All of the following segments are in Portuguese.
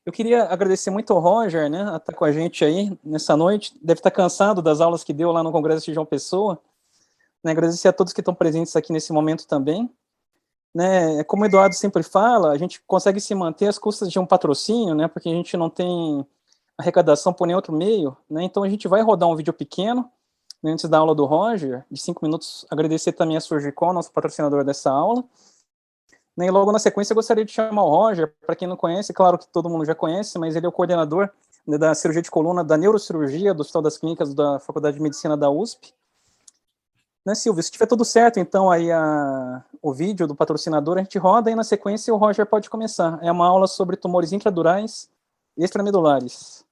Eu queria agradecer muito ao Roger, né, a estar com a gente aí nessa noite. Deve estar cansado das aulas que deu lá no Congresso de João Pessoa. Né, agradecer a todos que estão presentes aqui nesse momento também. Né, como o Eduardo sempre fala, a gente consegue se manter às custas de um patrocínio, né, porque a gente não tem arrecadação por nenhum outro meio. Né, então a gente vai rodar um vídeo pequeno, né, antes da aula do Roger, de 5 minutos. Agradecer também a Surgicol, nosso patrocinador dessa aula. E logo na sequência eu gostaria de chamar o Roger, para quem não conhece, claro que todo mundo já conhece, mas ele é o coordenador, né, da cirurgia de coluna, da neurocirurgia do Hospital das Clínicas da Faculdade de Medicina da USP. Né, Silvio, se tiver tudo certo, então aí o vídeo do patrocinador a gente roda e na sequência o Roger pode começar. É uma aula sobre tumores intradurais e extramedulares.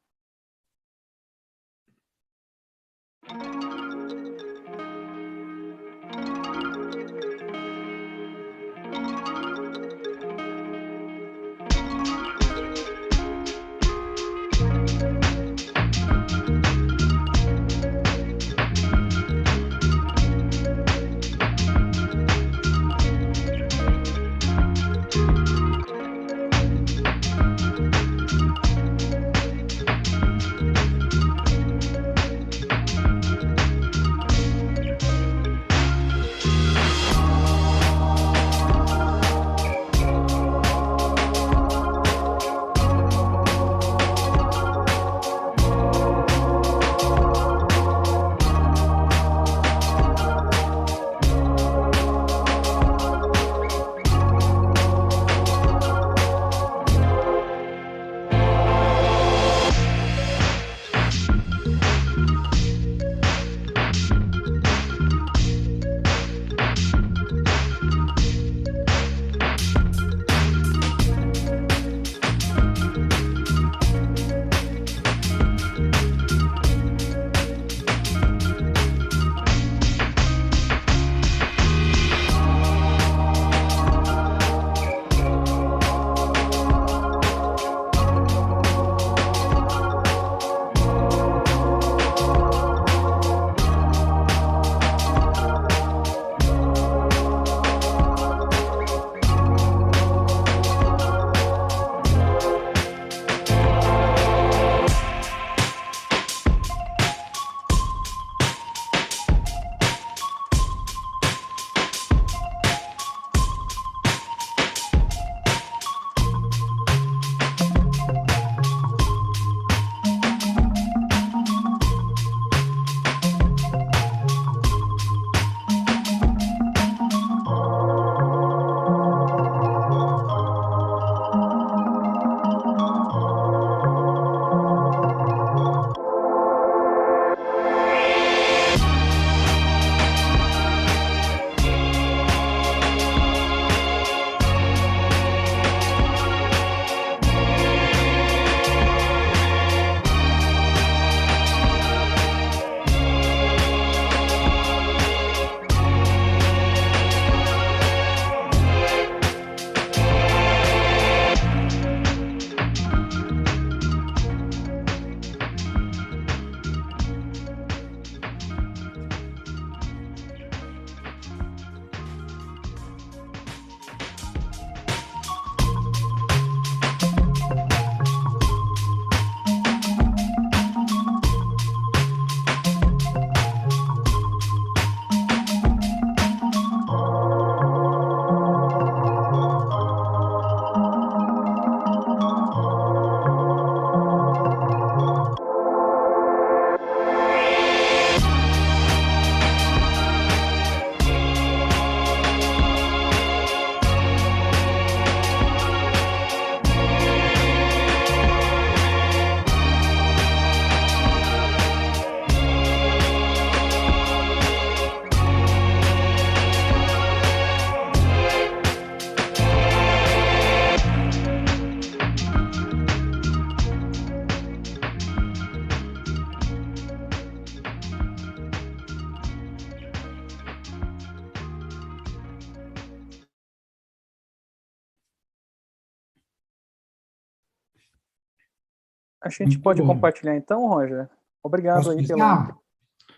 A gente Muito pode bom. compartilhar então, Roger? Obrigado Posso aí começar?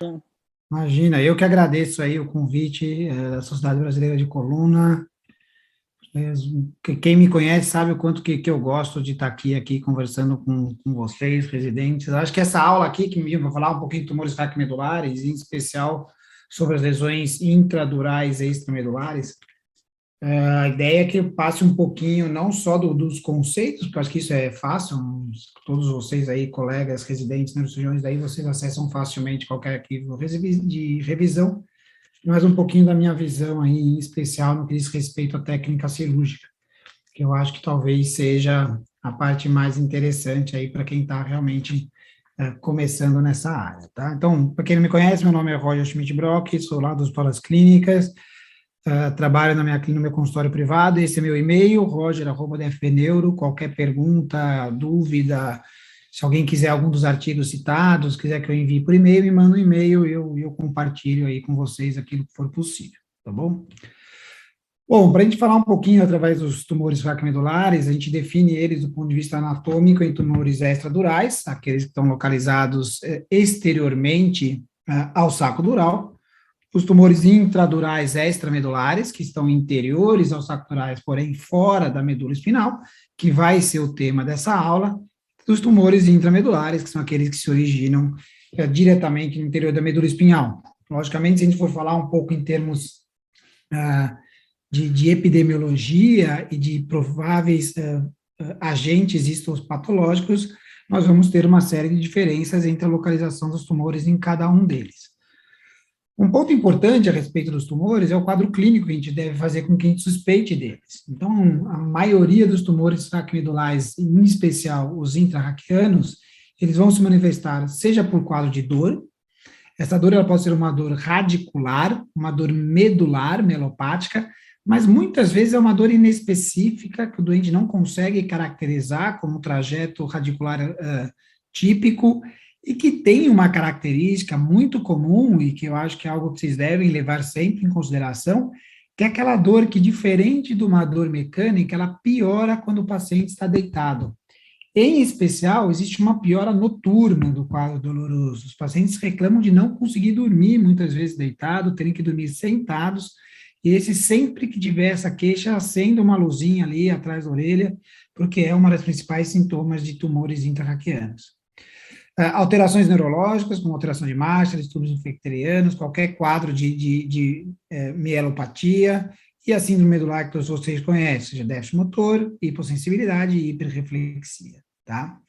Sim. Imagina, eu que agradeço aí o convite da Sociedade Brasileira de Coluna, Quem me conhece sabe o quanto que eu gosto de estar aqui conversando com vocês, residentes. Acho que essa aula aqui, que me vai falar um pouquinho de tumores raquimedulares, em especial sobre as lesões intradurais e extramedulares, a ideia é que eu passe um pouquinho, não só dos conceitos, porque eu acho que isso é fácil, todos vocês aí, colegas, residentes, neurocirurgiões, daí vocês acessam facilmente qualquer arquivo de revisão, mas um pouquinho da minha visão aí, em especial no que diz respeito à técnica cirúrgica, que eu acho que talvez seja a parte mais interessante aí para quem está realmente começando nessa área, tá? Então, para quem não me conhece, meu nome é Roger Schmidt-Brock, sou lá dos Polas Clínicas, trabalho no meu consultório privado, esse é meu e-mail, roger@dfbneuro, qualquer pergunta, dúvida, se alguém quiser algum dos artigos citados, quiser que eu envie por e-mail, me manda um e-mail e eu compartilho aí com vocês aquilo que for possível, tá bom? Bom, para a gente falar um pouquinho através dos tumores fraquimedulares, a gente define eles do ponto de vista anatômico em tumores extradurais, aqueles que estão localizados exteriormente ao saco dural, os tumores intradurais extramedulares, que estão interiores aos saco durais, porém fora da medula espinhal, que vai ser o tema dessa aula, os tumores intramedulares, que são aqueles que se originam diretamente no interior da medula espinhal. Logicamente, se a gente for falar um pouco em termos de epidemiologia e de prováveis agentes histopatológicos, nós vamos ter uma série de diferenças entre a localização dos tumores em cada um deles. Um ponto importante a respeito dos tumores é o quadro clínico que a gente deve fazer com que a gente suspeite deles. Então, a maioria dos tumores raquimedulares, em especial os intrarraquianos, eles vão se manifestar seja por quadro de dor, essa dor ela pode ser uma dor radicular, uma dor medular, melopática, mas muitas vezes é uma dor inespecífica que o doente não consegue caracterizar como trajeto radicular típico e que tem uma característica muito comum e que eu acho que é algo que vocês devem levar sempre em consideração, que é aquela dor que, diferente de uma dor mecânica, ela piora quando o paciente está deitado. Em especial, existe uma piora noturna do quadro doloroso. Os pacientes reclamam de não conseguir dormir, muitas vezes deitado, terem que dormir sentados, e esse sempre que tiver essa queixa, acenda uma luzinha ali atrás da orelha, porque é uma das principais sintomas de tumores intrarraquianos. Alterações neurológicas, como alteração de marcha, distúrbios infecterianos, qualquer quadro de mielopatia, e a síndrome medular que todos vocês conhecem, seja déficit motor, hipossensibilidade e hiperreflexia, tá?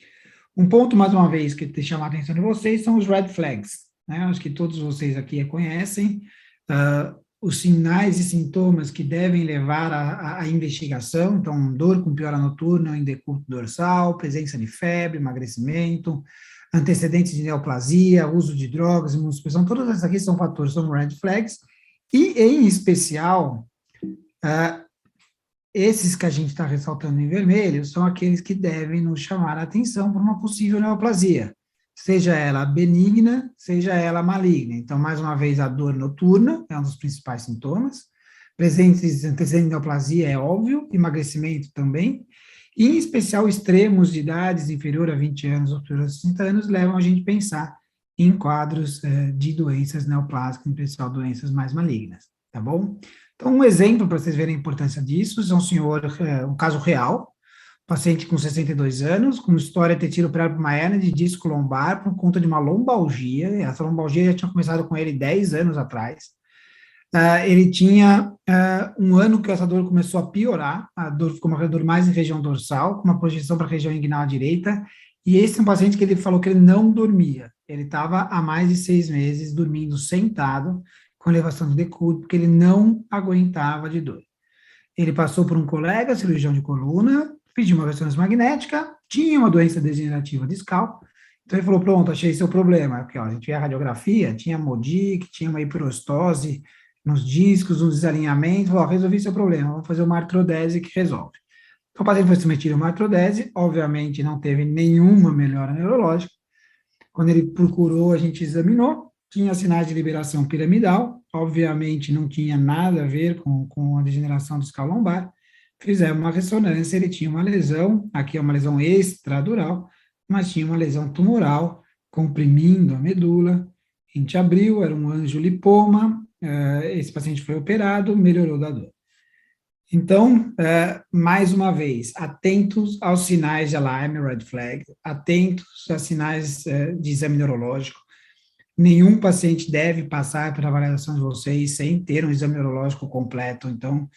Um ponto, mais uma vez, que tem chamado a atenção de vocês são os red flags, né? Acho que todos vocês aqui conhecem, os sinais e sintomas que devem levar à investigação, então, dor com piora noturna em decúbito dorsal, presença de febre, emagrecimento, antecedentes de neoplasia, uso de drogas, imunossupressão, todas essas aqui são fatores, são red flags, e, em especial, esses que a gente está ressaltando em vermelho são aqueles que devem nos chamar a atenção para uma possível neoplasia, seja ela benigna, seja ela maligna. Então, mais uma vez, a dor noturna é um dos principais sintomas, antecedentes de neoplasia é óbvio, emagrecimento também, e, em especial, extremos de idades inferior a 20 anos ou superior a 60 anos levam a gente a pensar em quadros de doenças neoplásicas, em especial doenças mais malignas, tá bom? Então, um exemplo para vocês verem a importância disso, é um senhor, um caso real, paciente com 62 anos, com história de ter tido uma hernia de disco lombar por conta de uma lombalgia, essa lombalgia já tinha começado com ele 10 anos atrás, ele tinha um ano que essa dor começou a piorar, a dor ficou uma dor mais em região dorsal, com uma projeção para a região inguinal à direita, e esse é um paciente que ele falou que ele não dormia, ele estava há mais de 6 meses dormindo sentado, com elevação do decúbito, porque ele não aguentava de dor. Ele passou por um colega, cirurgião de coluna, pediu uma ressonância magnética, tinha uma doença degenerativa discal, então ele falou, pronto, achei seu problema, porque ó, a gente vê a radiografia, tinha MODIC, tinha uma hiperostose nos discos, um desalinhamento, falou, resolvi seu problema, vamos fazer uma artrodese que resolve. Então o paciente foi submetido a uma artrodese, obviamente não teve nenhuma melhora neurológica, quando ele procurou, a gente examinou, tinha sinais de liberação piramidal, obviamente não tinha nada a ver com a degeneração discal lombar, fizemos uma ressonância, ele tinha uma lesão, aqui é uma lesão extradural, mas tinha uma lesão tumoral, comprimindo a medula, a gente abriu, era um angiolipoma, esse paciente foi operado, melhorou da dor. Então, mais uma vez, atentos aos sinais de alarme, red flag, atentos a sinais de exame neurológico. Nenhum paciente deve passar pela avaliação de vocês sem ter um exame neurológico completo. Então,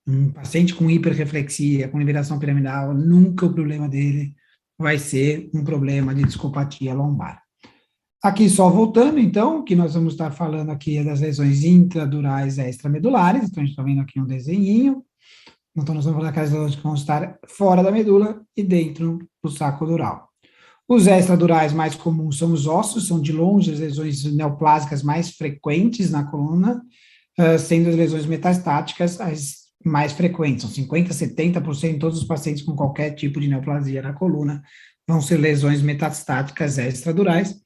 um paciente com hiperreflexia, com liberação piramidal, nunca o problema dele vai ser um problema de discopatia lombar. Aqui só voltando, então, que nós vamos estar falando aqui é das lesões intradurais extramedulares. Então, a gente está vendo aqui um desenhinho. Então, nós vamos falar daquelas lesões que vão estar fora da medula e dentro do saco dural. Os extradurais mais comuns são os ossos, são de longe as lesões neoplásicas mais frequentes na coluna, sendo as lesões metastáticas as mais frequentes, são 50%, 70% de todos os pacientes com qualquer tipo de neoplasia na coluna vão ser lesões metastáticas extradurais,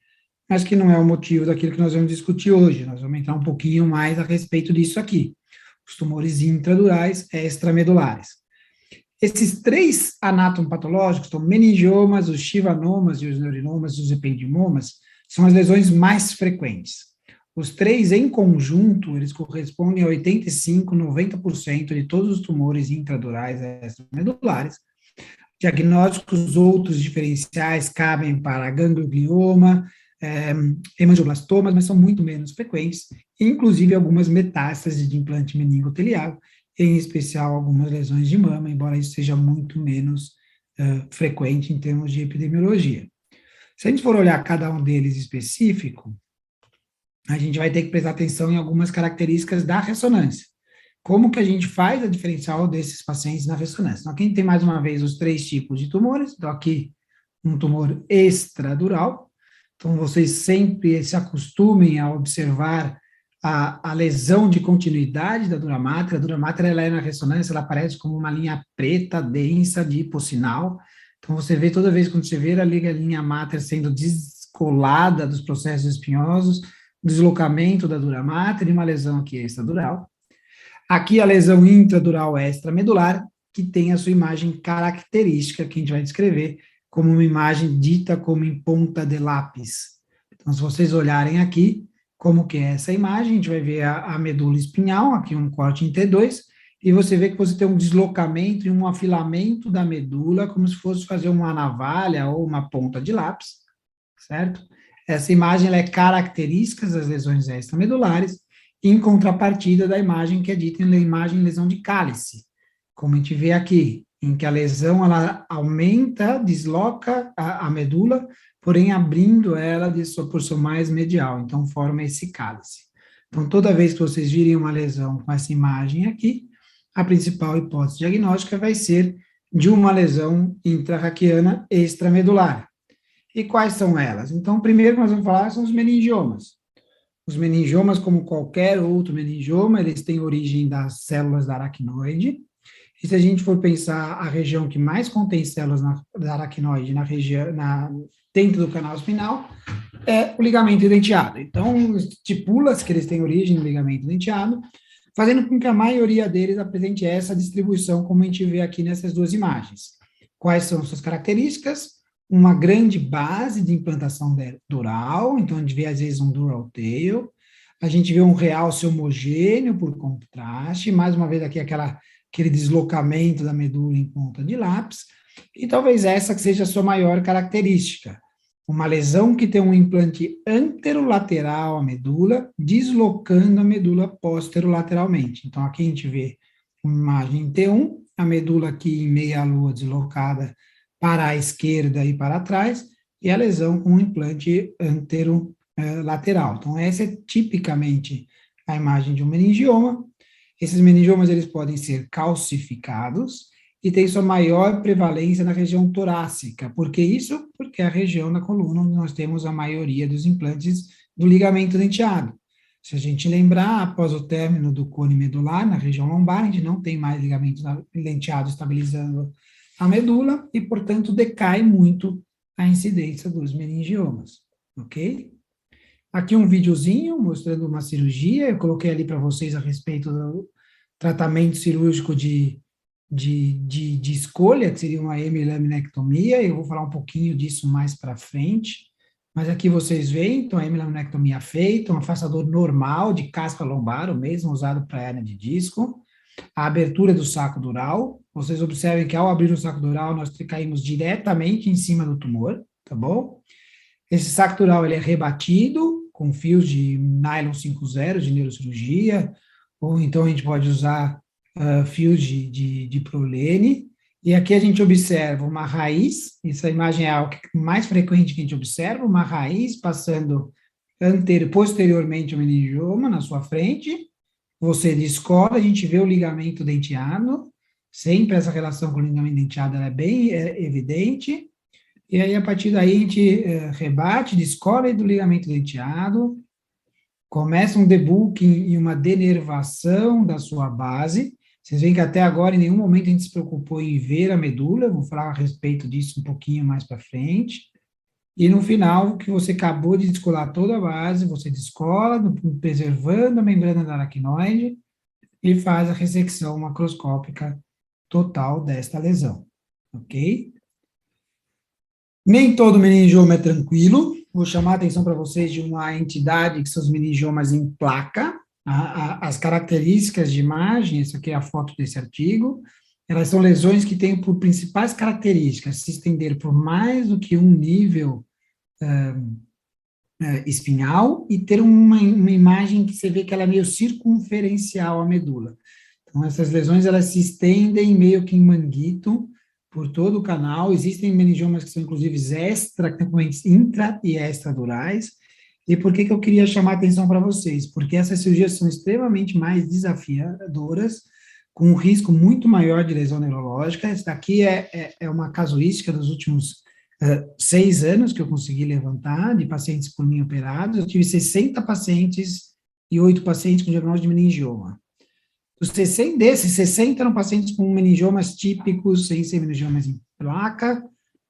mas que não é o motivo daquilo que nós vamos discutir hoje. Nós vamos entrar um pouquinho mais a respeito disso aqui. Os tumores intradurais extramedulares. Esses três anatomopatológicos, então meningiomas, os chivanomas e os neurinomas e os ependimomas, são as lesões mais frequentes. Os três em conjunto, eles correspondem a 85%, 90% de todos os tumores intradurais extramedulares. Diagnósticos outros diferenciais cabem para ganglioma, hemangioblastomas, mas são muito menos frequentes, inclusive algumas metástases de implante meningotelial, em especial algumas lesões de mama, embora isso seja muito menos frequente em termos de epidemiologia. Se a gente for olhar cada um deles específico, a gente vai ter que prestar atenção em algumas características da ressonância. Como que a gente faz a diferencial desses pacientes na ressonância? Então, aqui a gente tem mais uma vez os três tipos de tumores. Então, aqui um tumor extradural. Então, vocês sempre se acostumem a observar a lesão de continuidade da dura mater. A dura mater, ela é na ressonância, ela aparece como uma linha preta, densa, de hipossinal. Então, você vê toda vez quando você vê a linha mater sendo descolada dos processos espinhosos, deslocamento da dura mater e uma lesão aqui extradural. Aqui a lesão intradural extramedular, que tem a sua imagem característica, que a gente vai descrever como uma imagem dita como em ponta de lápis. Então, se vocês olharem aqui, como que é essa imagem, a gente vai ver a medula espinhal, aqui um corte em T2, e você vê que você tem um deslocamento e um afilamento da medula, como se fosse fazer uma navalha ou uma ponta de lápis, certo? Essa imagem ela é característica das lesões extramedulares, em contrapartida da imagem que é dita em imagem lesão de cálice, como a gente vê aqui, em que a lesão ela aumenta, desloca a medula, porém abrindo ela de sua porção mais medial, então forma esse cálice. Então, toda vez que vocês virem uma lesão com essa imagem aqui, a principal hipótese diagnóstica vai ser de uma lesão intrarraquiana extramedular. E quais são elas? Então, primeiro que nós vamos falar são os meningiomas. Os meningiomas, como qualquer outro meningioma, eles têm origem das células da aracnoide. E se a gente for pensar a região que mais contém células da aracnoide dentro do canal espinal, é o ligamento denteado. Então, estipula-se que eles têm origem no ligamento denteado, fazendo com que a maioria deles apresente essa distribuição, como a gente vê aqui nessas duas imagens. Quais são suas características? Uma grande base de implantação dural, então a gente vê às vezes um dural tail, a gente vê um realce homogêneo por contraste, mais uma vez aqui aquele deslocamento da medula em ponta de lápis, e talvez essa que seja a sua maior característica, uma lesão que tem um implante anterolateral à medula, deslocando a medula posterolateralmente. Então aqui a gente vê uma imagem T1, a medula aqui em meia-lua deslocada para a esquerda e para trás, e a lesão com um implante anterolateral. Então, essa é tipicamente a imagem de um meningioma. Esses meningiomas, eles podem ser calcificados e tem sua maior prevalência na região torácica. Por que isso? Porque é a região da coluna onde nós temos a maioria dos implantes do ligamento denteado. Se a gente lembrar, após o término do cone medular, na região lombar, a gente não tem mais ligamento denteado estabilizando a medula e, portanto, decai muito a incidência dos meningiomas, ok? Aqui um videozinho mostrando uma cirurgia, eu coloquei ali para vocês a respeito do tratamento cirúrgico de escolha, que seria uma hemilaminectomia, eu vou falar um pouquinho disso mais para frente, mas aqui vocês veem, então, a hemilaminectomia feita, um afastador normal de casca lombar, o mesmo usado para hernia de disco. a abertura do saco dural. Vocês observem que ao abrir o saco dural, nós caímos diretamente em cima do tumor, tá bom? Esse saco dural, ele é rebatido com fios de nylon 5,0 de neurocirurgia, ou então a gente pode usar fios de prolene. E aqui a gente observa uma raiz, essa imagem é a mais frequente que a gente observa, uma raiz passando posteriormente ao meningioma na sua frente. Você descola, a gente vê o ligamento denteado, sempre essa relação com o ligamento denteado ela é bem evidente, e aí a partir daí a gente rebate, descola do ligamento denteado, começa um debulking e uma denervação da sua base. Vocês veem que até agora em nenhum momento a gente se preocupou em ver a medula, vou falar a respeito disso um pouquinho mais para frente. E no final, que você acabou de descolar toda a base, você descola, preservando a membrana da aracnoide, e faz a ressecção macroscópica total desta lesão, ok? Nem todo meningioma é tranquilo. Vou chamar a atenção para vocês de uma entidade que são os meningiomas em placa. As características de imagem, essa aqui é a foto desse artigo, elas são lesões que têm por principais características se estender por mais do que um nível espinhal e ter uma imagem que você vê que ela é meio circunferencial à medula. Então, essas lesões, elas se estendem meio que em manguito por todo o canal. Existem meningiomas que são, inclusive, intra e extradurais. E por que eu queria chamar a atenção para vocês? Porque essas cirurgias são extremamente mais desafiadoras, com um risco muito maior de lesão neurológica. Essa daqui é uma casuística dos últimos 6 anos que eu consegui levantar, de pacientes por mim operados. Eu tive 60 pacientes e 8 pacientes com diagnóstico de meningioma. Desses 60 eram pacientes com meningiomas típicos, sem ser meningiomas em placa.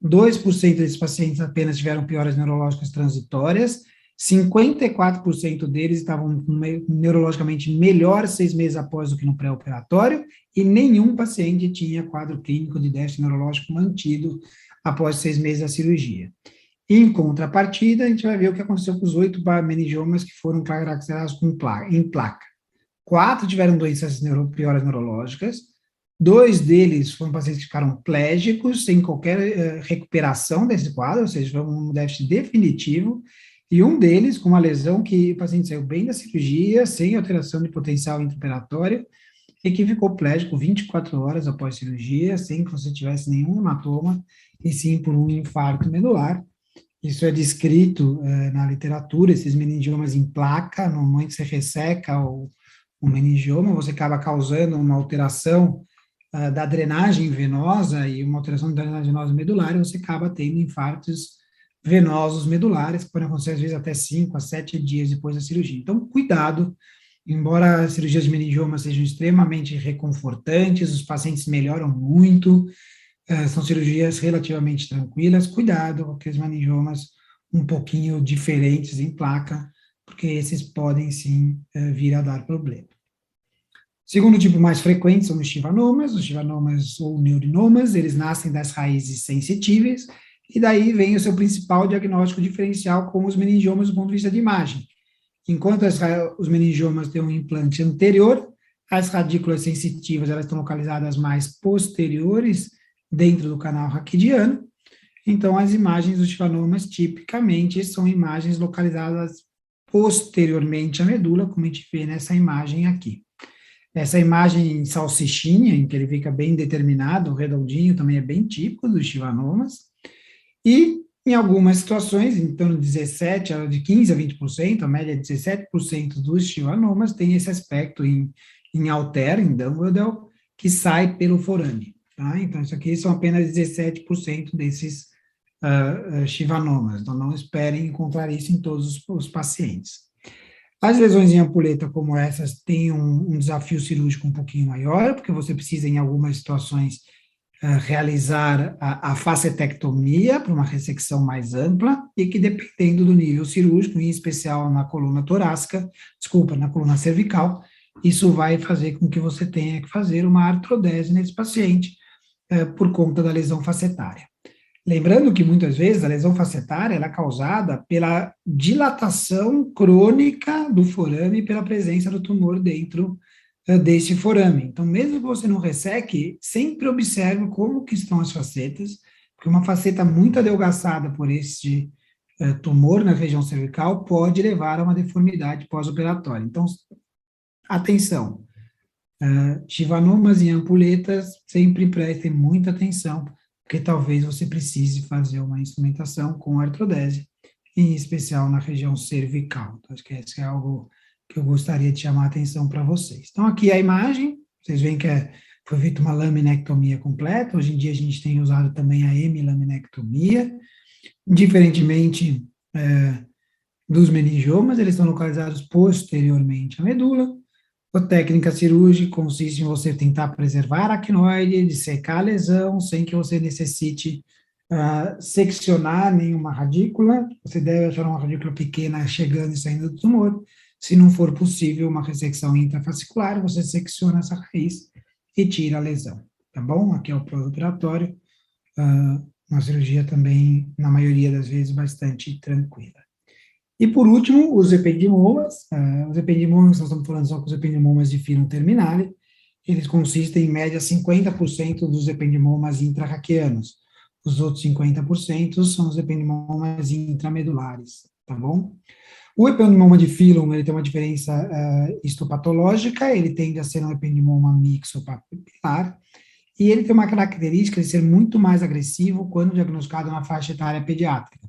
2% desses pacientes apenas tiveram piores neurológicas transitórias. 54% deles estavam neurologicamente melhor 6 meses após do que no pré-operatório, e nenhum paciente tinha quadro clínico de déficit neurológico mantido após 6 meses da cirurgia. Em contrapartida, a gente vai ver o que aconteceu com os 8 meningiomas que foram caracterizados em placa. 4 tiveram doenças piores neurológicas, 2 deles foram pacientes que ficaram plégicos, sem qualquer recuperação desse quadro, ou seja, foi um déficit definitivo, e um deles com uma lesão que o paciente saiu bem da cirurgia, sem alteração de potencial intraoperatório, e que ficou plégico 24 horas após cirurgia, sem que você tivesse nenhum hematoma, e sim por um infarto medular. Isso é descrito na literatura, esses meningiomas em placa, no momento que você resseca o meningioma, você acaba causando uma alteração da drenagem venosa e uma alteração da drenagem venosa medular, e você acaba tendo infartos venosos medulares, que podem acontecer às vezes até 5 a 7 dias depois da cirurgia. Então, cuidado, embora as cirurgias de meningioma sejam extremamente reconfortantes, os pacientes melhoram muito, são cirurgias relativamente tranquilas, cuidado com aqueles meningiomas um pouquinho diferentes em placa, porque esses podem sim vir a dar problema. Segundo tipo mais frequente são os schwannomas ou neurinomas, eles nascem das raízes sensitíveis, e daí vem o seu principal diagnóstico diferencial com os meningiomas do ponto de vista de imagem. Enquanto os meningiomas têm um implante anterior, as radículas sensitivas elas estão localizadas mais posteriores dentro do canal raquidiano, então as imagens dos schwannomas tipicamente são imagens localizadas posteriormente à medula, como a gente vê nessa imagem aqui. Essa imagem em salsichinha, em que ele fica bem determinado, redondinho, também é bem típico dos schwannomas. E, em algumas situações, em torno de 15% a 20%, a média de 17% dos schwannomas tem esse aspecto em Alter, em Dunwedel, que sai pelo forame. Tá? Então, isso aqui são apenas 17% desses schwannomas. Então, não esperem encontrar isso em todos os pacientes. As lesões em ampulheta como essas têm um desafio cirúrgico um pouquinho maior, porque você precisa, em algumas situações, realizar a facetectomia para uma ressecção mais ampla, e que, dependendo do nível cirúrgico, em especial na coluna torácica, na coluna cervical, isso vai fazer com que você tenha que fazer uma artrodese nesse paciente, por conta da lesão facetária. Lembrando que, muitas vezes, a lesão facetária ela é causada pela dilatação crônica do forame pela presença do tumor dentro desse forame. Então, mesmo que você não resseque, sempre observe como que estão as facetas, porque uma faceta muito adelgaçada por esse tumor na região cervical pode levar a uma deformidade pós-operatória. Então, atenção, Schwannomas e ampuletas, sempre prestem muita atenção, porque talvez você precise fazer uma instrumentação com artrodese, em especial na região cervical. Então, acho que isso é algo que eu gostaria de chamar a atenção para vocês. Então, aqui a imagem, vocês veem que foi feita uma laminectomia completa, hoje em dia a gente tem usado também a hemilaminectomia, diferentemente dos meningiomas, eles estão localizados posteriormente à medula. A técnica cirúrgica consiste em você tentar preservar a aracnoide, dissecar a lesão, sem que você necessite seccionar nenhuma radícula. Você deve achar uma radícula pequena chegando e saindo do tumor. Se não for possível uma ressecção intrafascicular, você secciona essa raiz e tira a lesão, tá bom? Aqui é o pós-operatório, uma cirurgia também, na maioria das vezes, bastante tranquila. E, por último, os ependimomas. Os ependimomas, nós estamos falando só com os ependimomas de filum terminale, eles consistem, em média, 50% dos ependimomas intrarraquianos. Os outros 50% são os ependimomas intramedulares, tá bom? O ependimoma de filum, ele tem uma diferença histopatológica, ele tende a ser um ependimoma mixopapilar, e ele tem uma característica de ser muito mais agressivo quando diagnosticado na faixa etária pediátrica.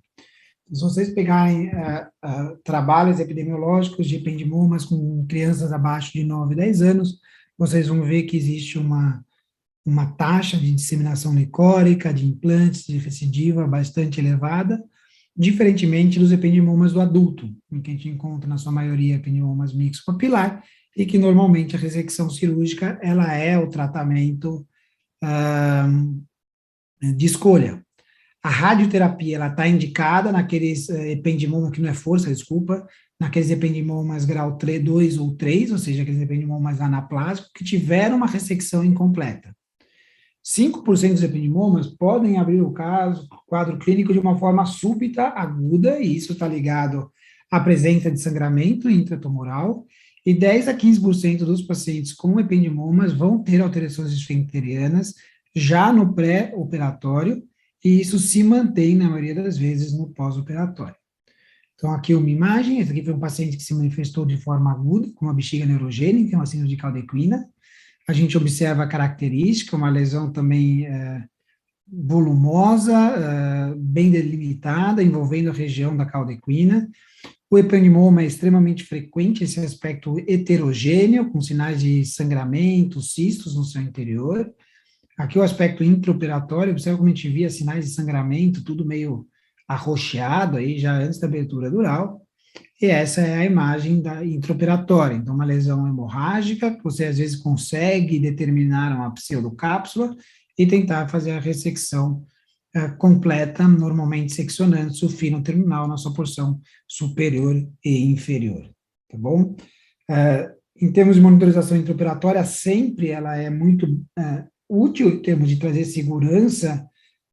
Se vocês pegarem trabalhos epidemiológicos de ependimomas com crianças abaixo de 9, 10 anos, vocês vão ver que existe uma taxa de disseminação licórica, de implantes, de recidiva bastante elevada, diferentemente dos ependimomas do adulto, em que a gente encontra, na sua maioria, ependimomas mixopapilar, e que normalmente a ressecção cirúrgica, ela é o tratamento de escolha. A radioterapia, ela está indicada naqueles ependimomas, que não é força, desculpa, naqueles ependimomas grau 3, 2 ou 3, ou seja, aqueles ependimomas anaplásicos, que tiveram uma ressecção incompleta. 5% dos ependimomas podem abrir o quadro clínico de uma forma súbita, aguda, e isso está ligado à presença de sangramento intratumoral, e 10 a 15% dos pacientes com ependimomas vão ter alterações esfincterianas já no pré-operatório, e isso se mantém, na maioria das vezes, no pós-operatório. Então, aqui uma imagem, esse aqui foi um paciente que se manifestou de forma aguda, com uma bexiga neurogênica, uma síndrome de caldequina. A gente observa a característica, uma lesão também volumosa, bem delimitada, envolvendo a região da caldequina. O ependimoma é extremamente frequente, esse aspecto heterogêneo, com sinais de sangramento, cistos no seu interior. Aqui o aspecto intraoperatório, observa como a gente via sinais de sangramento, tudo meio arroxeado aí, já antes da abertura dural. E essa é a imagem da intraoperatória. Então, uma lesão hemorrágica, que você às vezes consegue determinar uma pseudocápsula e tentar fazer a ressecção completa, normalmente seccionando o fino terminal na sua porção superior e inferior, tá bom? Em termos de monitorização intraoperatória, sempre ela é muito útil em termos de trazer segurança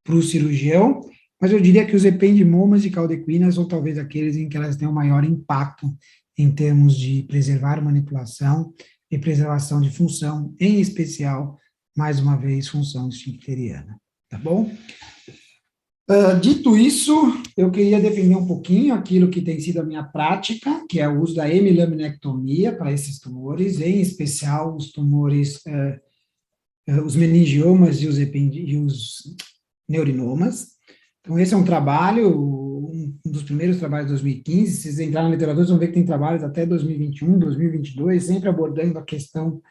para o cirurgião, mas eu diria que os ependimomas de caldequina são talvez aqueles em que elas têm o maior impacto em termos de preservar manipulação e preservação de função, em especial, mais uma vez, função esfincteriana, tá bom? Dito isso, eu queria defender um pouquinho aquilo que tem sido a minha prática, que é o uso da hemilaminectomia para esses tumores, em especial os tumores, os meningiomas e os neurinomas. Então, esse é um trabalho, um dos primeiros trabalhos de 2015, se vocês entrarem na literatura, vocês vão ver que tem trabalhos até 2021, 2022, sempre abordando a questão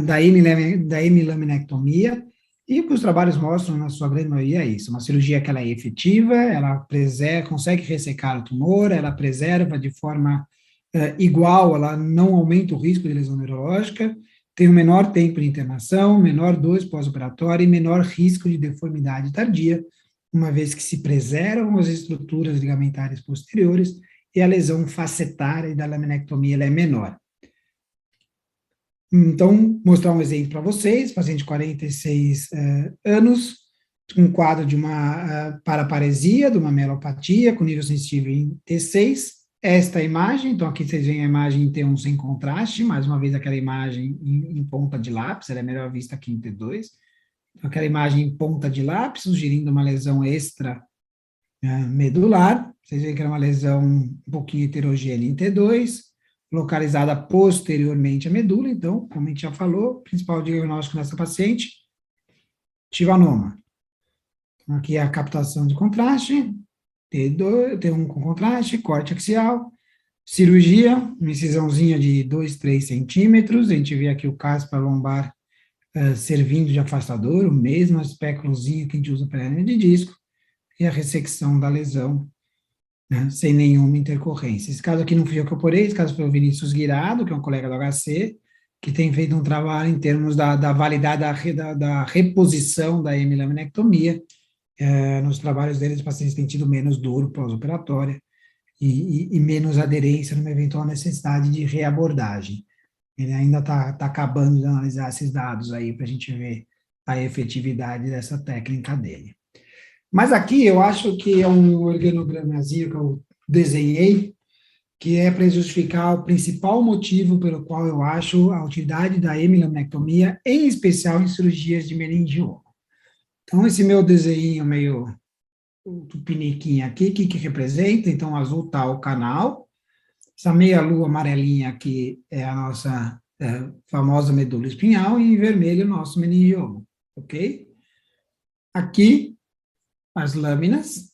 da hemilaminectomia, e o que os trabalhos mostram, na sua grande maioria, é isso, uma cirurgia que ela é efetiva, ela consegue ressecar o tumor, ela preserva de forma igual, ela não aumenta o risco de lesão neurológica, tem um menor tempo de internação, menor dose pós-operatória e menor risco de deformidade tardia, uma vez que se preservam as estruturas ligamentares posteriores e a lesão facetária da laminectomia ela é menor. Então, mostrar um exemplo para vocês, paciente de 46 anos, um quadro de uma paraparesia, de uma melopatia, com nível sensitivo em T6, esta imagem. Então, aqui vocês veem a imagem em T1 sem contraste, mais uma vez aquela imagem em ponta de lápis, ela é melhor vista aqui em T2. Então, aquela imagem em ponta de lápis, sugerindo uma lesão extra medular. Vocês veem que era uma lesão um pouquinho heterogênea em T2, localizada posteriormente à medula. Então, como a gente já falou, o principal diagnóstico nessa paciente, tivanoma. Aqui é a captação de contraste, T2, T1 com contraste, corte axial, cirurgia, uma incisãozinha de 2, 3 centímetros, a gente vê aqui o caspa lombar servindo de afastador, o mesmo espéculozinho que a gente usa para hernia de disco, e a ressecção da lesão, né, sem nenhuma intercorrência. Esse caso aqui não fui eu que operei, esse caso foi o Vinícius Guirado, que é um colega do HC, que tem feito um trabalho em termos da validade da reposição da hemilaminectomia. Nos trabalhos dele, os pacientes têm tido menos dor pós-operatória e menos aderência numa eventual necessidade de reabordagem. Ele ainda está acabando de analisar esses dados aí para a gente ver a efetividade dessa técnica dele. Mas aqui eu acho que é um organogramazinho que eu desenhei, que é para justificar o principal motivo pelo qual eu acho a utilidade da hemilaminectomia, em especial em cirurgias de meningioma. Então, esse meu desenho meio tupiniquim aqui, que representa? Então, azul está o canal, essa meia-lua amarelinha aqui é a nossa famosa medula espinhal, e em vermelho o nosso meningioma, ok? Aqui, as lâminas,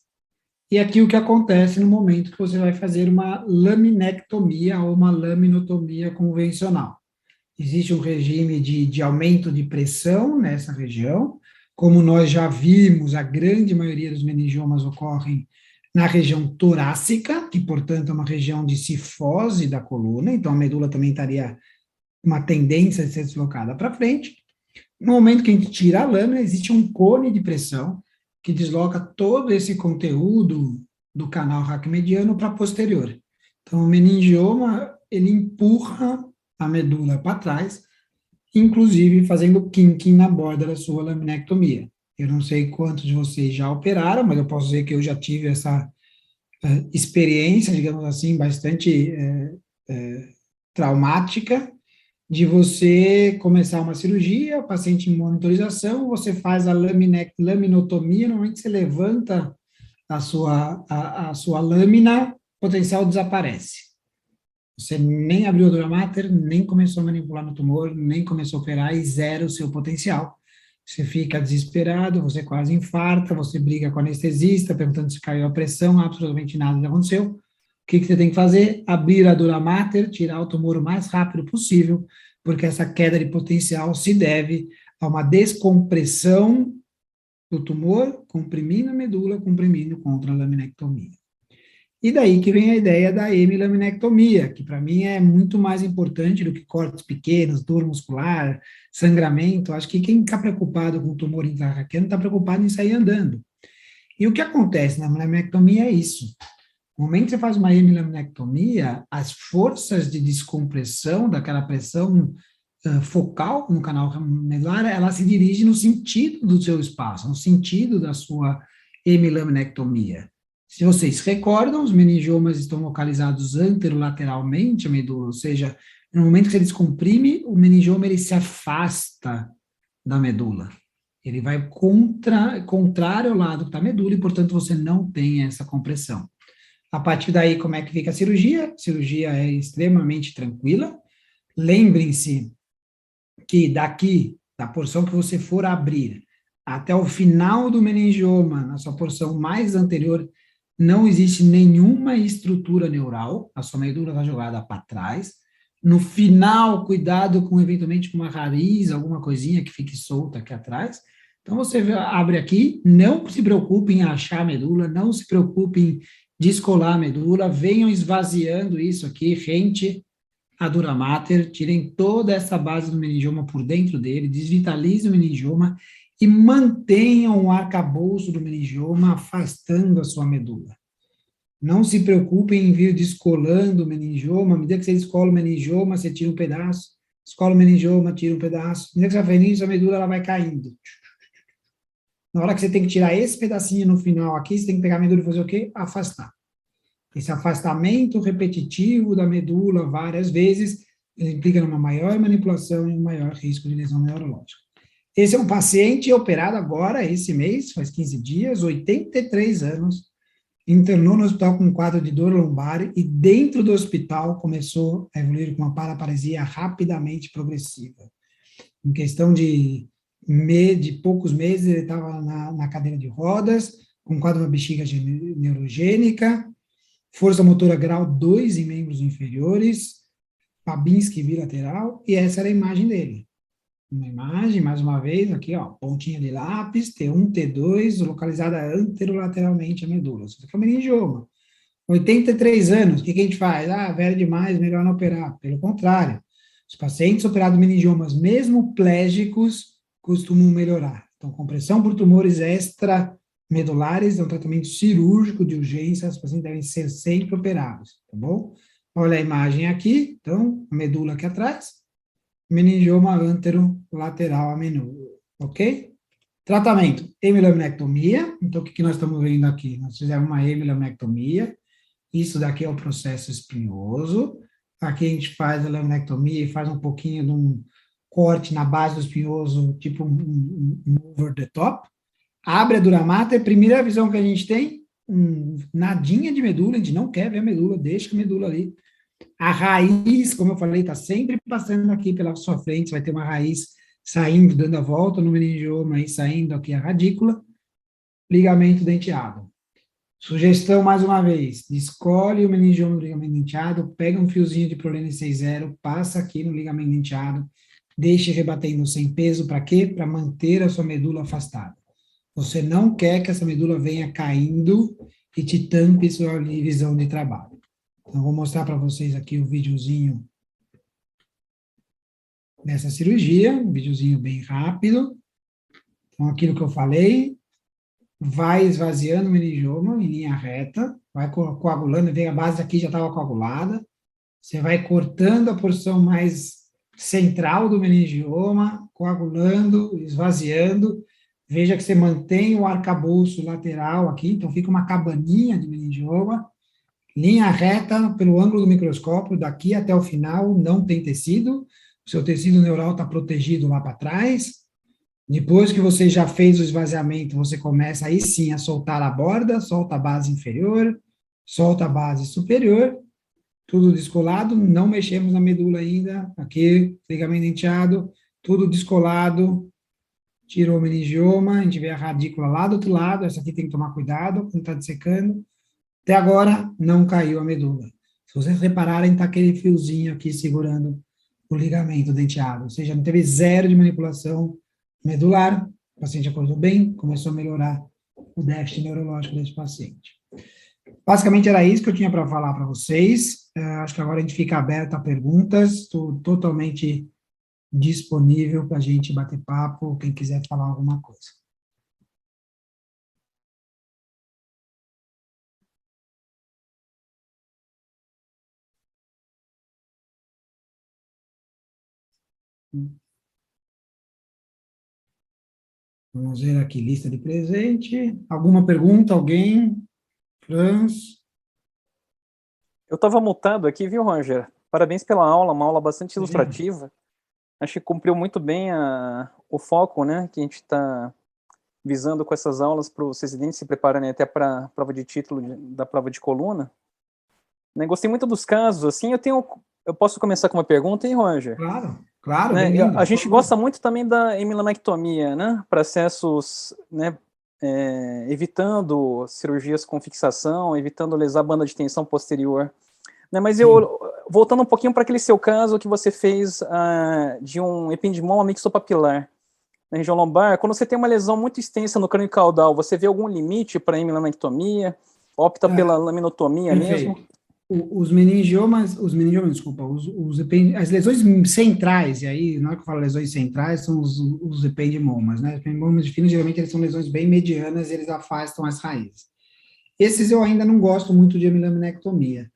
e aqui o que acontece no momento que você vai fazer uma laminectomia ou uma laminotomia convencional. Existe um regime de aumento de pressão nessa região. Como nós já vimos, a grande maioria dos meningiomas ocorrem na região torácica, que, portanto, é uma região de cifose da coluna, então a medula também estaria uma tendência de ser deslocada para frente. No momento que a gente tira a lâmina, existe um cone de pressão que desloca todo esse conteúdo do canal raquimediano para posterior. Então, o meningioma, ele empurra a medula para trás, inclusive fazendo kinking na borda da sua laminectomia. Eu não sei quantos de vocês já operaram, mas eu posso dizer que eu já tive essa experiência, digamos assim, bastante traumática, de você começar uma cirurgia, o paciente em monitorização, você faz a laminotomia, normalmente você levanta a sua lâmina, o potencial desaparece. Você nem abriu a dura mater, nem começou a manipular no tumor, nem começou a operar e zero o seu potencial. Você fica desesperado, você quase infarta, você briga com o anestesista, perguntando se caiu a pressão, absolutamente nada aconteceu. O que você tem que fazer? Abrir a dura mater, tirar o tumor o mais rápido possível, porque essa queda de potencial se deve a uma descompressão do tumor, comprimindo a medula, comprimindo contra a laminectomia. E daí que vem a ideia da hemilaminectomia, que para mim é muito mais importante do que cortes pequenos, dor muscular, sangramento. Acho que quem está preocupado com tumor intrarraquiano está preocupado em sair andando. E o que acontece na laminectomia é isso. No momento que você faz uma hemilaminectomia, as forças de descompressão daquela pressão focal no canal medular, ela se dirige no sentido do seu espaço, no sentido da sua hemilaminectomia. Se vocês recordam, os meningiomas estão localizados anterolateralmente à medula, ou seja, no momento que você descomprime, o meningioma ele se afasta da medula. Ele vai contrário ao lado que está a medula e, portanto, você não tem essa compressão. A partir daí, como é que fica a cirurgia? A cirurgia é extremamente tranquila. Lembrem-se que daqui, da porção que você for abrir, até o final do meningioma, na sua porção mais anterior, não existe nenhuma estrutura neural, a sua medula está jogada para trás. No final, cuidado com, eventualmente, com uma raiz, alguma coisinha que fique solta aqui atrás. Então, você abre aqui, não se preocupe em achar a medula, não se preocupe em descolar a medula, venham esvaziando isso aqui, rente a dura mater, tirem toda essa base do meningioma por dentro dele, desvitalizem o meningioma e mantenham o arcabouço do meningioma afastando a sua medula. Não se preocupem em vir descolando o meningioma, à medida que você descola o meningioma, você tira um pedaço, descola o meningioma, tira um pedaço, à medida que você vai fazendo isso, a medula ela vai caindo. Na hora que você tem que tirar esse pedacinho no final aqui, você tem que pegar a medula e fazer o quê? Afastar. Esse afastamento repetitivo da medula várias vezes, ele implica numa maior manipulação e um maior risco de lesão neurológica. Esse é um paciente operado agora, esse mês, faz 15 dias, 83 anos, internou no hospital com um quadro de dor lombar e dentro do hospital começou a evoluir com uma paraparesia rapidamente progressiva. Em questão de poucos meses, ele estava na cadeira de rodas, com quadro de uma bexiga neurogênica, força motora grau 2 em membros inferiores, Babinski bilateral, e essa era a imagem dele. Uma imagem, mais uma vez, aqui, ó, pontinha de lápis, T1, T2, localizada anterolateralmente à medula. Isso aqui é um meningioma. 83 anos, o que a gente faz? Ah, velho demais, melhor não operar. Pelo contrário, os pacientes operados meningiomas, mesmo plégicos, costumam melhorar. Então, compressão por tumores extramedulares é um tratamento cirúrgico de urgência, os pacientes devem ser sempre operados, tá bom? Olha a imagem aqui, então, a medula aqui atrás, meningioma anterolateral à medula, ok? Tratamento, hemilaminectomia. Então, o que nós estamos vendo aqui? Nós fizemos uma hemilaminectomia. Isso daqui é o processo espinhoso. Aqui a gente faz a laminectomia e faz um pouquinho de um corte na base do espinhoso, tipo um over the top. Abre a dura mater, primeira visão que a gente tem, nadinha de medula, a gente não quer ver a medula, deixa a medula ali. A raiz, como eu falei, está sempre passando aqui pela sua frente, vai ter uma raiz saindo, dando a volta no meningioma e saindo aqui a radícula, ligamento denteado. Sugestão, mais uma vez, escolhe o meningioma do ligamento denteado, pega um fiozinho de prolene 6.0, passa aqui no ligamento denteado, deixe rebatendo sem peso, para quê? Para manter a sua medula afastada. Você não quer que essa medula venha caindo e te tampe sua visão de trabalho. Então, vou mostrar para vocês aqui o videozinho dessa cirurgia, um videozinho bem rápido. Então, aquilo que eu falei, vai esvaziando o meningioma em linha reta, vai coagulando, vem a base aqui já estava coagulada, você vai cortando a porção mais central do meningioma, coagulando, esvaziando, veja que você mantém o arcabouço lateral aqui, então fica uma cabaninha de meningioma, linha reta pelo ângulo do microscópio, daqui até o final, não tem tecido, o seu tecido neural está protegido lá para trás. Depois que você já fez o esvaziamento, você começa aí sim a soltar a borda, solta a base inferior, solta a base superior, tudo descolado, não mexemos na medula ainda, aqui, ligamento denteado, tudo descolado, tirou o meningioma, a gente vê a radícula lá do outro lado, essa aqui tem que tomar cuidado, quando está dessecando. Até agora, não caiu a medula. Se vocês repararem, está aquele fiozinho aqui segurando o ligamento denteado, ou seja, não teve zero de manipulação medular, o paciente acordou bem, começou a melhorar o déficit neurológico desse paciente. Basicamente era isso que eu tinha para falar para vocês, acho que agora a gente fica aberto a perguntas, estou totalmente disponível para a gente bater papo, quem quiser falar alguma coisa. Vamos ver aqui, lista de presente. Alguma pergunta, alguém? Franz? Eu estava mutado aqui, viu, Roger? Parabéns pela aula, uma aula bastante ilustrativa. Acho que cumpriu muito bem o foco, né, que a gente está visando com essas aulas para os residentes se prepararem até para a prova de título da prova de coluna. Né, gostei muito dos casos, assim, eu posso começar com uma pergunta, hein, Roger? Claro, né, a gente gosta muito também da hemilaminectomia, né, para acessos, né, evitando cirurgias com fixação, evitando lesar a banda de tensão posterior. Né, mas voltando um pouquinho para aquele seu caso que você fez de um ependimoma mixopapilar na região lombar, quando você tem uma lesão muito extensa no crânio caudal, você vê algum limite para a hemilaminectomia? Opta pela laminotomia mesmo? Desculpa, as lesões centrais, e aí, na hora que eu falo lesões centrais, são os ependimomas, né? Os ependimomas de fino, geralmente, eles são lesões bem medianas, eles afastam as raízes. Esses eu ainda não gosto muito de hemilaminectomia.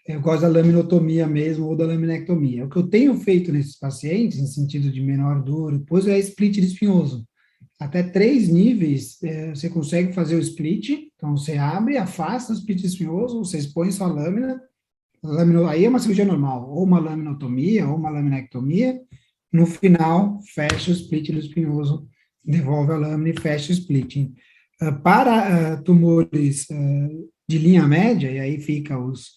Eu gosto da laminotomia mesmo, ou da laminectomia. O que eu tenho feito nesses pacientes, em sentido de menor dor, depois é split de espinhoso, até 3 níveis, você consegue fazer o split. Então, você abre, afasta o split espinhoso, você expõe sua lâmina, aí é uma cirurgia normal, ou uma laminotomia, ou uma laminectomia. No final, fecha o split do espinhoso, devolve a lâmina e fecha o splitting. Para tumores de linha média, e aí fica os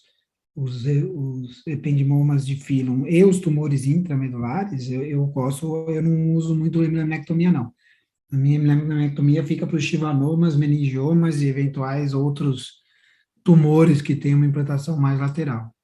ependimomas de Phelan e os tumores intramedulares, eu não uso muito laminectomia, não. A minha laminectomia fica para os chivanomas, meningiomas e eventuais outros tumores que têm uma implantação mais lateral.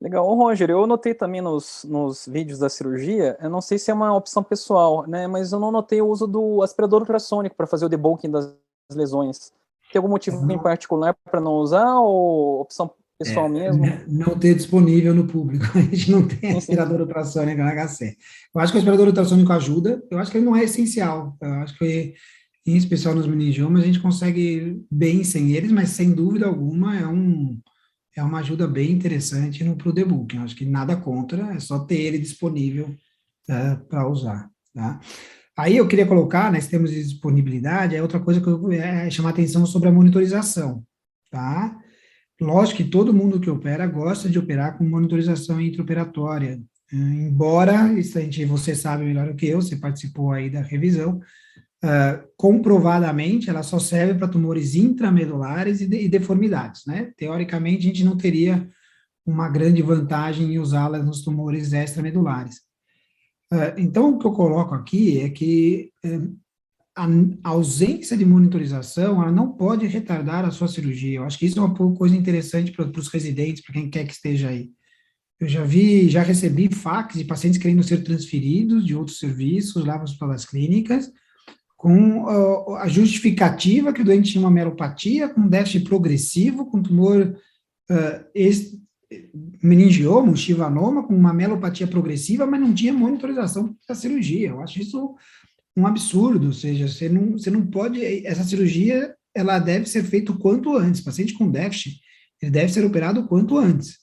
Legal. Ô, Roger, eu notei também nos vídeos da cirurgia, eu não sei se é uma opção pessoal, né, mas eu não notei o uso do aspirador ultrassônico para fazer o debulking das lesões. Tem algum motivo em particular para não usar ou opção pessoal mesmo? Não ter disponível no público. A gente não tem aspirador ultrassônico na HC. Eu acho que o aspirador ultrassônico ajuda, eu acho que ele não é essencial. Eu acho que, em especial nos meningiomas, a gente consegue bem sem eles, mas sem dúvida alguma é uma ajuda bem interessante para o debulking. Eu acho que nada contra, é só ter ele disponível para usar. Tá? Aí eu queria colocar, né, se temos de disponibilidade, é outra coisa que eu chamar atenção sobre a monitorização. Tá? Lógico que todo mundo que opera gosta de operar com monitorização intraoperatória, embora, você sabe melhor do que eu, você participou aí da revisão, comprovadamente ela só serve para tumores intramedulares e deformidades, né? Teoricamente, a gente não teria uma grande vantagem em usá-la nos tumores extramedulares. Então, o que eu coloco aqui é que a ausência de monitorização, ela não pode retardar a sua cirurgia. Eu acho que isso é uma coisa interessante para os residentes, para quem quer que esteja aí. Eu já recebi fax de pacientes querendo ser transferidos de outros serviços lá para as hospitais clínicas, com a justificativa que o doente tinha uma melopatia, com déficit progressivo, com tumor meningioma, um chivanoma, com uma melopatia progressiva, mas não tinha monitorização da cirurgia. Eu acho isso um absurdo, ou seja, você não pode, essa cirurgia, ela deve ser feita o quanto antes. O paciente com déficit, ele deve ser operado o quanto antes.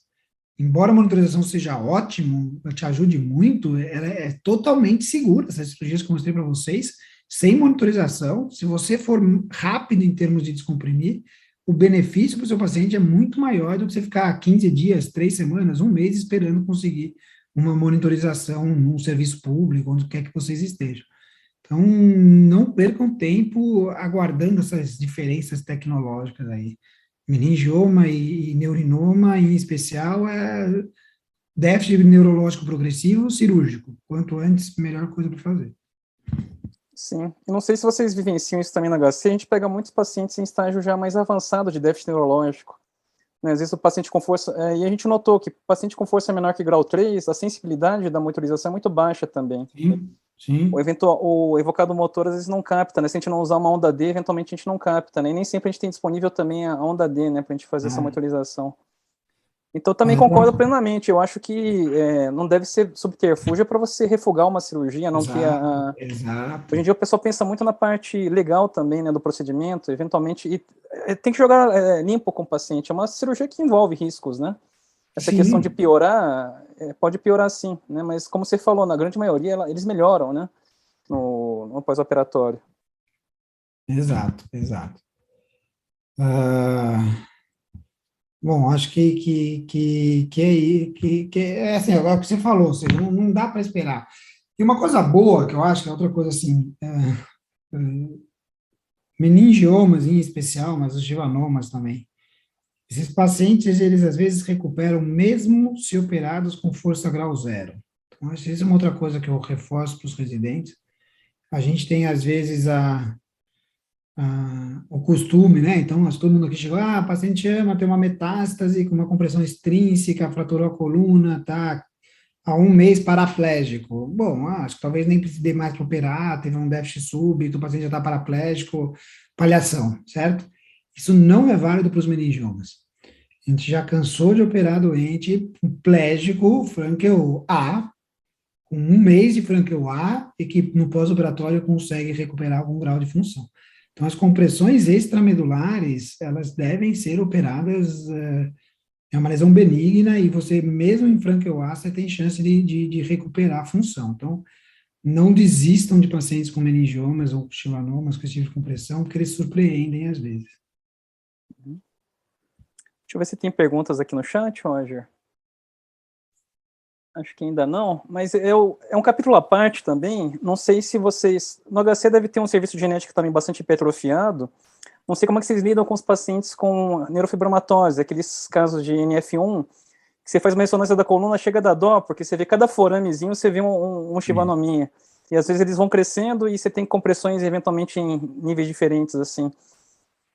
Embora a monitorização seja ótimo, te ajude muito, ela é totalmente segura. Essas cirurgias que eu mostrei para vocês, sem monitorização, se você for rápido em termos de descomprimir, o benefício para o seu paciente é muito maior do que você ficar 15 dias, 3 semanas, um mês esperando conseguir uma monitorização num serviço público, onde quer que vocês estejam. Então, não percam tempo aguardando essas diferenças tecnológicas aí. Meningioma e neurinoma, em especial, é déficit neurológico progressivo cirúrgico. Quanto antes, melhor coisa para fazer. Sim. Eu não sei se vocês vivenciam isso também na HC, a gente pega muitos pacientes em estágio já mais avançado de déficit neurológico. Né? Às vezes o paciente com força... e a gente notou que o paciente com força menor que grau 3, a sensibilidade da monitorização é muito baixa também. Sim, sim. O evocado motor às vezes não capta, né? Se a gente não usar uma onda D, eventualmente a gente não capta, né? E nem sempre a gente tem disponível também a onda D, né? Para a gente fazer essa monitorização. Então, também concordo plenamente. Eu acho que não deve ser subterfúgio para você refugar uma cirurgia, não Exato, que exato. Hoje em dia o pessoal pensa muito na parte legal também, né, do procedimento, eventualmente, e tem que jogar limpo com o paciente. É uma cirurgia que envolve riscos, né? Essa Sim. questão de piorar, pode piorar sim, né? Mas como você falou, na grande maioria eles melhoram, né? No pós-operatório. Exato, exato. Bom, acho que é assim, agora o que você falou, ou seja, não dá para esperar. E uma coisa boa, que eu acho, que é outra coisa assim, meningiomas em especial, mas os givanomas também. Esses pacientes, eles às vezes recuperam mesmo se operados com força grau 0. Então, acho que isso é uma outra coisa que eu reforço para os residentes. A gente tem, às vezes, o costume, né? Então, todo mundo aqui chegou, a paciente ama, tem uma metástase com uma compressão extrínseca, fraturou a coluna, tá há 1 mês paraplégico. Bom, acho que talvez nem precise mais para operar, teve um déficit súbito, o paciente já está paraplégico, palhação, certo? Isso não é válido para os meningiomas. A gente já cansou de operar doente plégico, Frankel A, com 1 mês de Frankel A, e que no pós-operatório consegue recuperar algum grau de função. Então, as compressões extramedulares, elas devem ser operadas É uma lesão benigna e você, mesmo em franqueoácea, tem chance de recuperar a função. Então, não desistam de pacientes com meningiomas ou chilanomas com esse tipo de compressão, porque eles surpreendem às vezes. Deixa eu ver se tem perguntas aqui no chat, Roger. Acho que ainda não, mas é um capítulo à parte também. Não sei se vocês. No HC deve ter um serviço genético também bastante hipertrofiado. Não sei como é que vocês lidam com os pacientes com neurofibromatose, aqueles casos de NF1, que você faz uma ressonância da coluna, chega a dar dó, porque você vê cada foramezinho, você vê um chivanomia. E às vezes eles vão crescendo e você tem compressões eventualmente em níveis diferentes, assim.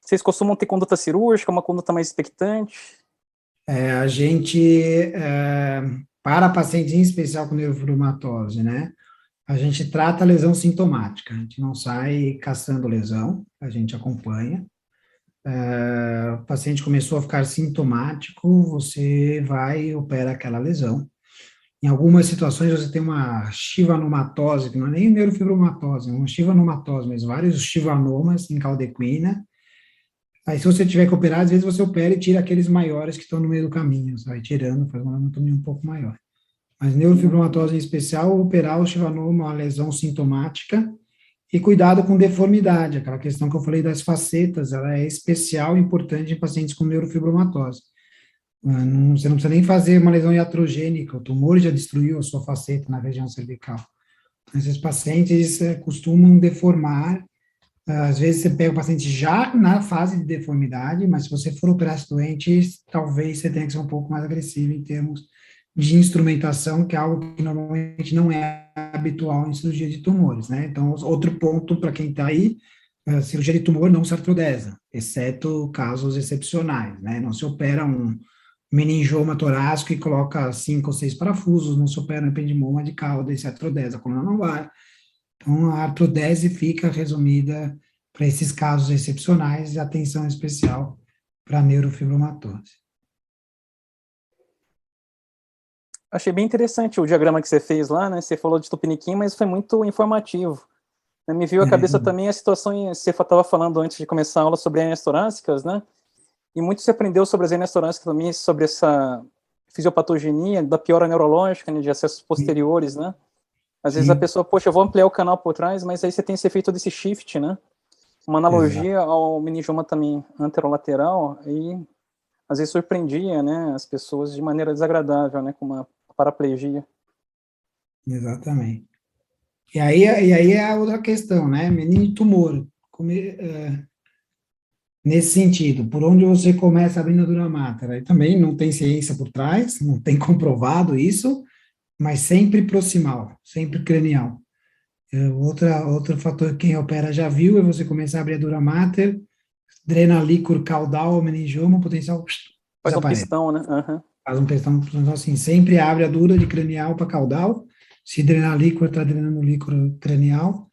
Vocês costumam ter conduta cirúrgica, uma conduta mais expectante? A gente, para pacientes em especial com neurofibromatose, né, a gente trata a lesão sintomática, a gente não sai caçando lesão, a gente acompanha. O paciente começou a ficar sintomático, você vai e opera aquela lesão. Em algumas situações você tem uma chivanomatose, que não é nem neurofibromatose, é uma chivanomatose, mas vários chivanomas em caldequina. Aí, se você tiver que operar, às vezes você opera e tira aqueles maiores que estão no meio do caminho, você vai tirando, faz uma anatomia um pouco maior. Mas neurofibromatose em especial, operar o chivanoma, uma lesão sintomática, e cuidado com deformidade, aquela questão que eu falei das facetas, ela é especial e importante em pacientes com neurofibromatose. Você não precisa nem fazer uma lesão iatrogênica, o tumor já destruiu a sua faceta na região cervical. Esses pacientes costumam deformar. Às vezes você pega o paciente já na fase de deformidade, mas se você for operar esse doente, talvez você tenha que ser um pouco mais agressivo em termos de instrumentação, que é algo que normalmente não é habitual em cirurgia de tumores, né? Então, outro ponto para quem está aí, a cirurgia de tumor não se artrodesa, exceto casos excepcionais, né? Não se opera um meningioma torácico e coloca 5 ou 6 parafusos, não se opera um ependimoma de cauda e se artrodesa, a coluna não vai. Então, a artrodese fica resumida para esses casos excepcionais e atenção especial para a neurofibromatose. Achei bem interessante o diagrama que você fez lá, né? Você falou de Tupiniquim, mas foi muito informativo. Me veio à cabeça também a situação, você estava falando antes de começar a aula sobre hernias torácicas, né? E muito se aprendeu sobre as hernias torácicas também, sobre essa fisiopatogenia da piora neurológica, né, de acessos posteriores, né? Às vezes a Sim. pessoa, poxa, eu vou ampliar o canal por trás, mas aí você tem esse efeito desse shift, né? Uma analogia Exato. ao meningioma também anterolateral, e às vezes surpreendia, né, as pessoas de maneira desagradável, né, com uma paraplegia. Exatamente. E aí é a outra questão, né? Menino tumor. Nesse sentido, por onde você começa abrindo a dura mater? Aí também não tem ciência por trás, não tem comprovado isso, mas sempre proximal, sempre cranial. Outro fator que quem opera já viu é você começar a abrir a dura mater, drena líquor caudal, meningioma, o potencial Faz um desaparece. pistão, né? Uhum. Faz um pistão, então, assim, sempre abre a dura de cranial para caudal, se drenar líquor, está drenando líquor cranial.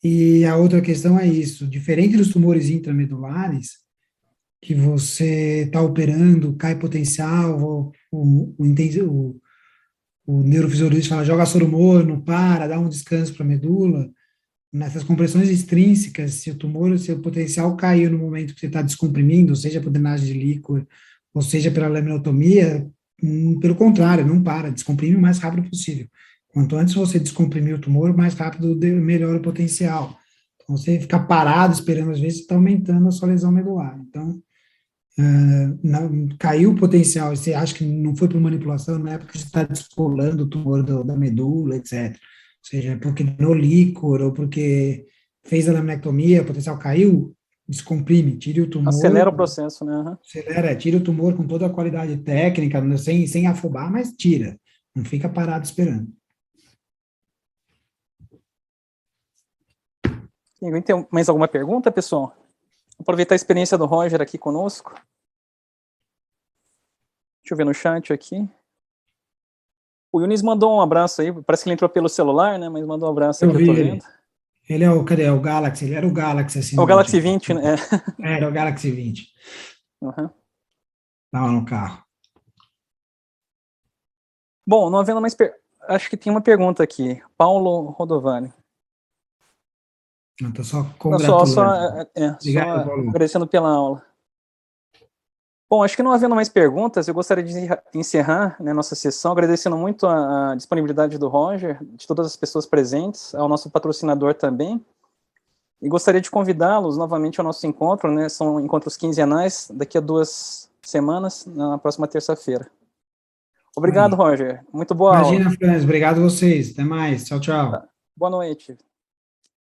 E a outra questão é isso, diferente dos tumores intramedulares, que você está operando, cai potencial, o neurofisiologista fala, joga soro morno, para, dá um descanso para a medula. Nessas compressões extrínsecas, se o tumor, se o potencial caiu no momento que você está descomprimindo, seja por drenagem de líquor, ou seja pela laminotomia, pelo contrário, não para, descomprime o mais rápido possível. Quanto antes você descomprimir o tumor, mais rápido melhora o potencial. Então, você ficar parado esperando, às vezes, está aumentando a sua lesão medular. Então, caiu o potencial, você acha que não foi por manipulação, não é porque você está descolando o tumor da medula, etc. Ou seja, é porque no líquor ou porque fez a laminectomia, o potencial caiu, descomprime, tire o tumor, Acelera o processo, né? Uhum. acelera, tira o tumor com toda a qualidade técnica, sem afobar, mas tira. Não fica parado esperando. Tem mais alguma pergunta, pessoal? Aproveitar a experiência do Roger aqui conosco. Deixa eu ver no chat aqui. O Yunis mandou um abraço aí, parece que ele entrou pelo celular, né? Mas mandou um abraço Eu aqui, eu vi tô ele. vendo. Ele é o, cadê? É o Galaxy, ele era o Galaxy É o S-Note. Galaxy 20, né? Era o Galaxy 20. Uhum. Estava no carro. Bom, não havendo mais... Acho que tem uma pergunta aqui. Paulo Rodovani. Eu estou só Não, só congratulando. Obrigado, só Paulo. agradecendo pela aula. Bom, acho que não havendo mais perguntas, eu gostaria de encerrar, né, nossa sessão, agradecendo muito a disponibilidade do Roger, de todas as pessoas presentes, ao nosso patrocinador também, e gostaria de convidá-los novamente ao nosso encontro, né, são encontros quinzenais, daqui a 2 semanas, na próxima terça-feira. Obrigado, Aí. Roger. Muito boa aula. Imagina, Franz, obrigado a vocês. Até mais. Tchau, tchau. Boa noite.